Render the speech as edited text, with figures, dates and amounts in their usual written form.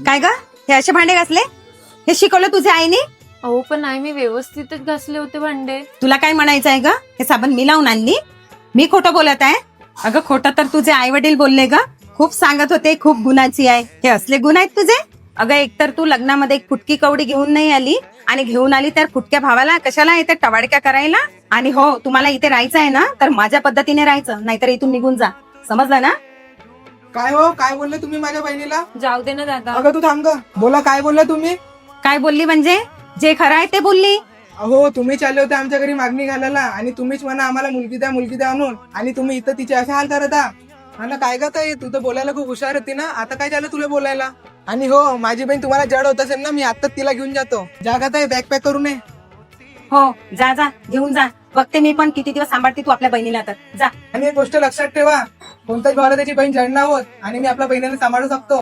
काय ग, हे असे भांडे घासले? हे शिकवलं तुझ्या आईने? अहो पण नाही, मी व्यवस्थितच घासले होते भांडे. तुला काय म्हणायचं आहे ग? हे साबण मी लावून आणली? मी खोटं बोलत आहे? अगं खोटं तर तुझे आई वडील बोलले ग. खूप सांगत होते खूप गुणाची आहे. हे असले गुण आहेत तुझे? अगं एकतर तू लग्नामध्ये एक फुटकी कवडी घेऊन नाही आली आणि घेऊन आली तर फुटक्या भावाला कशाला इथे टवाडक्या करायला. आणि हो, तुम्हाला इथे राहायचं आहे ना तर माझ्या पद्धतीने राहायचं, नाहीतर इथून निघून जा. समजलं ना? काय हो, काय बोलले तुम्ही माझ्या बहिणीला? जाऊ दे ना दादा. अगं तू थांब ग. बोला, काय बोलला तुम्ही? काय बोलली म्हणजे? जे खरं आहे ते बोलली. अहो, तुम्हीच आले होते आमच्या घरी मागणी घालायला आणि तुम्हीच म्हणा आम्हाला मुलगी द्या म्हणून, आणि तुम्ही इथं तिचे असे हाल करत आहात. आणि काय का ताई, तू तर बोलायला खूप हुशार होती ना, आता काय झालं तुला बोलायला? आणि हो, माझी बहीण तुम्हाला जड होत असेल ना, मी आता तिला घेऊन जातो. जागा ताई, बॅग पॅक करू नये. हो, जा जा घेऊन जा. बघते मी पण किती दिवस सांभाळते तू आपल्या बहिणीला. तर जा. आणि एक गोष्ट लक्षात ठेवा, कोणत्याच भावाला त्याची बहीण जड नाही होत आणि मी आपल्या बहिणीला सांभाळू शकतो.